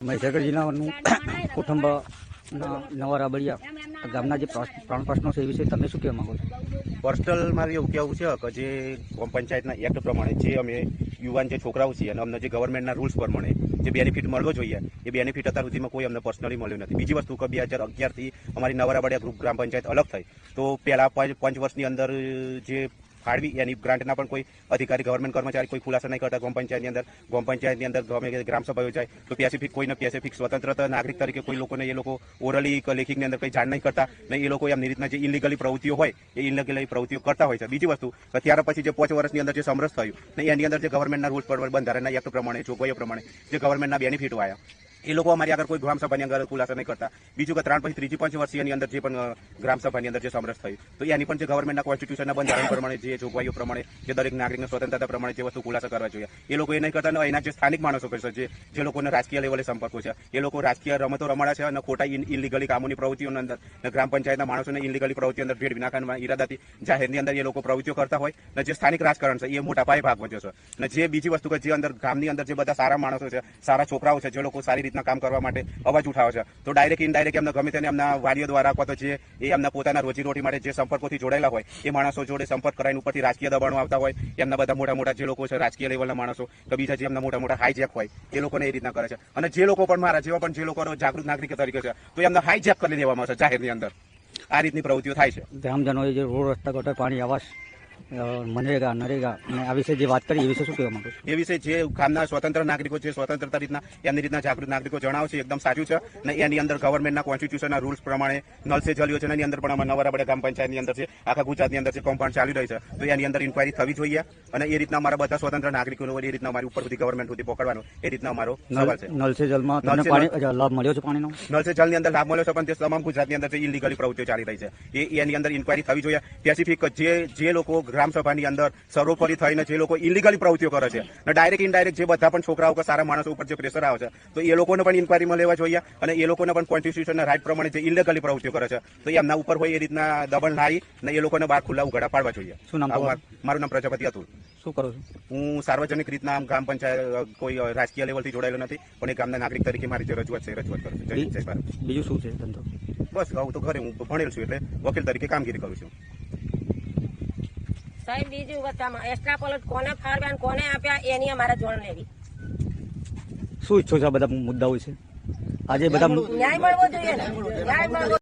મહીસાગર જિલ્લાનું કુટુંબ નવા રાબડિયા ગામના જે પ્રાણ પ્રશ્નો છે એ વિશે તમે શું કહેવા માંગો છો? પર્સનલ મારે એવું કહેવું છે કે જે ગ્રામ પંચાયતના એક્ટ પ્રમાણે જે અમે યુવાન જે છોકરાઓ છીએ અને અમને જે ગવર્મેન્ટના રૂલ્સ પ્રમાણે જે બેનિફિટ મળવો જોઈએ એ બેનિફિટ અત્યાર સુધીમાં કોઈ અમને પર્સનલી મળ્યું નથી. બીજી વસ્તુ કે 2011થી અમારી નવા રાબડિયા ગ્રુપ ગ્રામ પંચાયત અલગ થઈ તો પહેલા 5 વર્ષની અંદર જે ફાળવી એની ગ્રાન્ટના પણ કોઈ અધિકારી ગવર્મેન્ટ કર્મચારી કોઈ ખુલાસા નહીં કરતા. ગ્રામ પંચાયતની અંદર ગમે ગ્રામસભા યોજાય તો પેસિફિક સ્વતંત્ર નાગરિક તરીકે કોઈ લોકોને એ લોકો ઓરલી લેખિતની અંદર કંઈ જાણ નહીં કરતા ને એ લોકો એમની રીતના જે ઇલીગલી પ્રવૃત્તિઓ હોય એ ઇલીગલી પ્રવૃત્તિઓ કરતા હોય છે. બીજી વસ્તુ કે ત્યાર પછી જે 5 વર્ષની અંદર જે સમરસ થયું ને એની અંદર જે ગવર્મેન્ટના રૂલ્સ પર બંધારણના એક્ટ પ્રમાણે જોગવાઈઓ પ્રમાણે જે ગવર્મેન્ટના બેનિફિટ આવ્યા એ લોકો અમારી આગળ કોઈ ગ્રામસભાની અંદર ખુલાસા નહીં કરતા. બીજું કે 3 પછી ત્રીજી 5 વર્ષની અંદર જે પણ ગ્રામસભાની અંદર જે સમરસ થયું તો એની પણ જે ગવર્મેન્ટના કોન્સ્ટિટ્યુશનના બંધારણ પ્રમાણે જે જોગવાઈઓ પ્રમાણે જે દરેક નાગરિકની સ્વતંત્રતા પ્રમાણે જે વસ્તુ ખુલાસા કરવા જોઈએ એ લોકો એ નહીં કરતા. ને એના જે સ્થાનિક માણસો છે જે લોકોને રાજકીય લેવલે સંપર્કો છે એ લોકો રાજકીય રમતો રમાડે છે અને ખોટા ઇલીગલી કામોની પ્રવૃત્તિઓની અંદર ગ્રામ પંચાયતના માણસોને ઇલીગલી પ્રવૃત્તિઓ અંદર ભેળ નાખવાના ઈરાદાથી જાહેરની અંદર એ લોકો પ્રવૃત્તિઓ કરતા હોય ને જે સ્થાનિક રાજકારણ છે એ મોટા પાયે ભાગ ભજવે છે. અને જે બીજી વસ્તુ કે જે અંદર ગામની અંદર જે બધા સારા માણસો છે સારા છોકરાઓ છે જે લોકો સારી રીતના કામ કરવા માટે અવાજ ઉઠાવે છે તો ડાયરેક્ટ ઇનડાયરેક્ટ એમને ગમે તેને એમના વાલીઓ દ્વારા અથવા તો જે એ એમના પોતાના રોજીરોટી માટે જે સંપર્કોથી જોડાયેલા હોય એ માણસો જોડે સંપર્ક કરાઈને ઉપરથી રાજકીય દબાણો આવતા હોય એમના બધા મોટા જે લોકો છે રાજકીય લેવલના માણસો કે બીજા જે એમના મોટા હાઈજેક હોય એ લોકોને એ રીતના કરે છે. અને જે લોકો પણ મારા જેવા પણ જે લોકો જાગૃત નાગરિક તરીકે છે તો એમને હાઈજેક કરી દેવામાં આવે છે જાહેરની અંદર. આ રીતની પ્રવૃત્તિઓ થાય છે. ગ્રામજનોએ જે રોડ રસ્તા ગટર પાણી આવાસ મનરેગા નરેગા અને આ વિશે જે વાત કરી એ વિશે શું કહેવા માંગો છો? એ વિશે જે ગામના સ્વતંત્ર નાગરિકો જે સ્વતંત્રતા રીતના એમની રીતના જાગૃત નાગરિકો જણાવે છે એકદમ સાચું છે. અને એની અંદર ગવર્મેન્ટના કોન્સ્ટિટ્યુશનના રૂલ્સ પ્રમાણે નલ સે જલ યોજનાની અંદર પણ અમારા નવા રાબડિયા ગ્રામ પંચાયતની અંદર છે આખા ગુજરાતની અંદર જે કમ્પાઉન્ડ ચાલી રહી છે તો એની અંદર ઇન્કવાયરી થવી જોઈએ અને એ રીતના અમારા બધા સ્વતંત્ર નાગરિકો એ રીતના અમારી ઉપર બધી ગવર્મેન્ટ સુધી પકડવાનો એ રીતના અમારો સવાલ છે. નલ સે જલમાં લાભ મળ્યો છે પાણીનો? નલ સે જલની અંદર લાભ મળ્યો છે પણ તે તમામ ગુજરાતની અંદર જે ઇલીગલી પ્રવૃત્તિઓ ચાલી રહી છે એની અંદર ઇન્કવાયરી થવી જોઈએ. સ્પેસિફિક જે લોકો ગ્રામસભાની અંદર સર્વોપરી થઈને જે લોકો ઇલીગલી પ્રવૃત્તિઓ કરે છે અને ડાયરેક્ટ ઇનડાયરેક્ટ જે બધા પણ છોકરાઓ કે સારા માણસો ઉપર જે પ્રેશર આવે છે તો એ લોકોને પણ ઇન્કવાયરીમાં લેવા જોઈએ અને એ લોકોને પણ કોન્સ્ટિટ્યુશનના રાઇટ પ્રમાણે જે ઇલીગલી પ્રવૃત્તિઓ કરે છે તો એમના ઉપર હોય એ રીતના દબાણ લાવી અને એ લોકોને બહાર ખુલ્લા ઉઘાડા પાડવા જોઈએ. શું નામ? મારું નામ પ્રજાપતિ હતું. શું કરો છો? હું સાર્વજનિક રીતના આમ ગ્રામ પંચાયત કોઈ રાજકીય લેવલથી જોડાયેલો નથી પણ એક ગામના નાગરિક તરીકે મારી જે રજૂઆત છે રજૂઆત કરું છું. બીજું શું છે ધંધો? બસ હું તો ઘરે હું ભણેલ છું એટલે વકીલ તરીકે કામગીરી કરું છું. સાહેબ બીજું બધામાં એક્સ્ટ્રા પલટ કોને ફાળવ્યા કોને આપ્યા એની અમારે જોણ લેવી. શું ઈચ્છો છો આ બધા મુદ્દાઓ છે આજે બધા ન્યાય મળવો જોઈએ ને ન્યાય મળવો